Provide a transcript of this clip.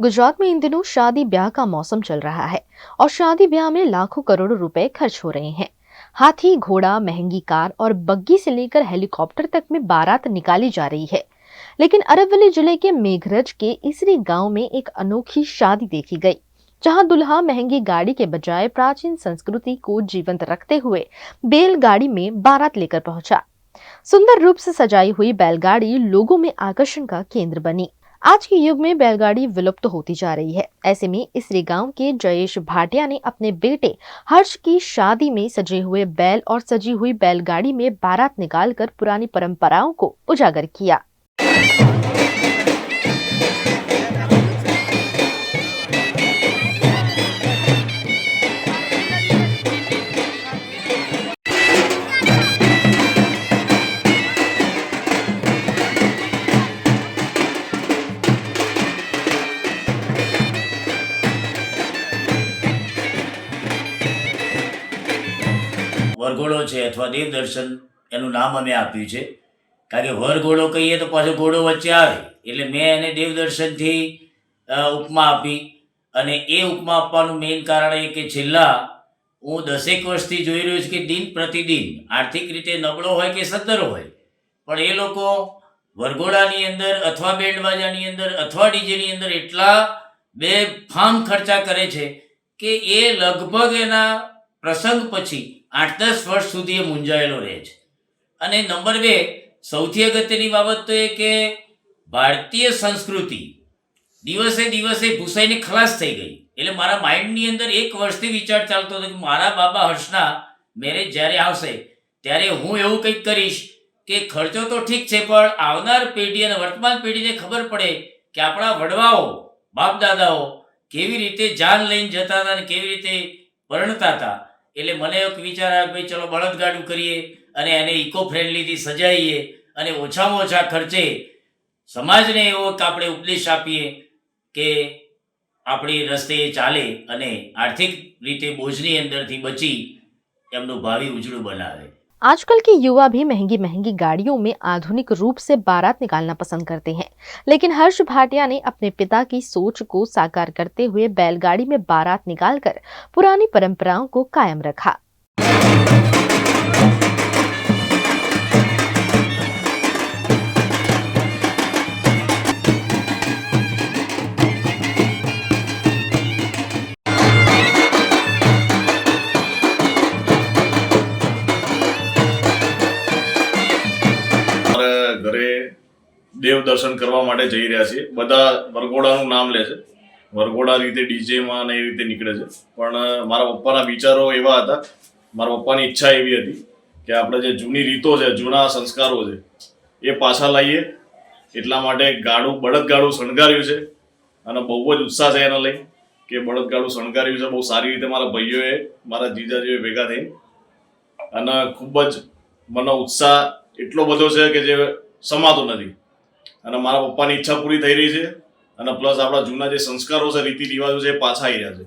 गुजरात में इन दिनों शादी ब्याह का मौसम चल रहा है और शादी ब्याह में लाखों करोड़ों रुपए खर्च हो रहे हैं। हाथी, घोड़ा, महंगी कार और बग्गी से लेकर हेलीकॉप्टर तक में बारात निकाली जा रही है। लेकिन अरवली जिले के मेघरज के इसरी गांव में एक अनोखी शादी देखी गई, जहां दुल्हा महंगी गाड़ी के बजाय प्राचीन संस्कृति को जीवंत रखते हुए बैलगाड़ी में बारात लेकर पहुंचा। सुंदर रूप से सजाई हुई बैलगाड़ी लोगों में आकर्षण का केंद्र बनी। आज के युग में बैलगाड़ी विलुप्त होती जा रही है। ऐसे में इसरी गांव के जयेश भाटिया ने अपने बेटे हर्ष की शादी में सजे हुए बैल और सजी हुई बैलगाड़ी में बारात निकालकर पुरानी परंपराओं को उजागर किया। વરઘોડો છે અથવા દેવદર્શન એનું નામ અમે આપ્યું છે, કારણ કે વરઘોડો કહીએ તો પાછો ઘોડો વચ્ચે આવે એટલે મેં એને દેવદર્શનથી ઉપમા આપી. અને એ ઉપમા આપવાનું મેઇન કારણ એ કે છેલ્લા હું 10 વર્ષથી જોઈ રહ્યો છું કે દિન પ્રતિદિન આર્થિક રીતે નબળો હોય કે સદ્ધર હોય પણ એ લોકો વરઘોડાની અંદર અથવા બેન્ડ બાજાની અંદર અથવા ડીજેની અંદર એટલા બેફામ ખર્ચા કરે છે કે એ લગભગ એના પ્રસંગ પછી 8-10 વર્ષ સુધી એ મૂંઝાયેલો રહે છે. અને નંબર 2, સૌથી અગત્યની બાબત તો એ કે ભારતીય સંસ્કૃતિ દિવસે દિવસે ભૂસાઈને ખલાસ થઈ ગઈ. એટલે મારા માઇન્ડની અંદર 1 વર્ષથી વિચાર ચાલતો હતો કે મારા બાબા હર્ષના મેરેજ જ્યારે આવશે ત્યારે હું એવું કંઈક કરીશ કે ખર્ચો તો ઠીક છે પણ આવનાર પેઢી અને વર્તમાન પેઢીને ખબર પડે કે આપણા વડવાઓ બાપ દાદાઓ કેવી રીતે જાન લઈને જતા હતા અને કેવી રીતે પરણતા હતા. એટલે મને એક વિચાર આવ્યો કે ભાઈ ચલો બળદગાડું કરીએ અને એને ઇકો ફ્રેન્ડલીથી સજાઈએ અને ઓછામાં ઓછા ખર્ચે સમાજને એવો આપણે ઉપદેશ આપીએ કે આપણી રસ્તે ચાલે અને આર્થિક રીતે બોझની અંદરથી બચી એમનું ભાવિ ઉજળું बनावे। आजकल के युवा भी महंगी महंगी गाड़ियों में आधुनिक रूप से बारात निकालना पसंद करते हैं, लेकिन हर्ष भाटिया ने अपने पिता की सोच को साकार करते हुए बैलगाड़ी में बारात निकालकर पुरानी परंपराओं को कायम रखा। ઘરે દેવ દર્શન કરવા માટે જઈ રહ્યા છીએ. બધા વરઘોડાનું નામ લે છે, વરઘોડા રીતે ડીજેમાં ને એ રીતે નીકળે છે, પણ મારા પપ્પાના વિચારો એવા હતા, મારા પપ્પાની ઈચ્છા એવી હતી કે આપણે જે જૂની રીતો છે, જૂના સંસ્કારો છે એ પાછા લાવીએ. એટલા માટે બળદગાડું શણગાર્યું છે અને બહુ જ ઉત્સાહ છે એને લઈ કે બળદગાડું શણગાર્યું છે બહુ સારી રીતે મારા ભાઈઓએ, મારા જીજાજીઓએ ભેગા થઈ અને ખૂબ જ મને ઉત્સાહ એટલો બધો છે કે જે સમાતો નથી. અને મારા પપ્પાની ઈચ્છા પૂરી થઈ રહી છે અને પ્લસ આપણા જૂના જે સંસ્કારો છે, રીતિ રિવાજો છે, પાછા આવી રહ્યા છે.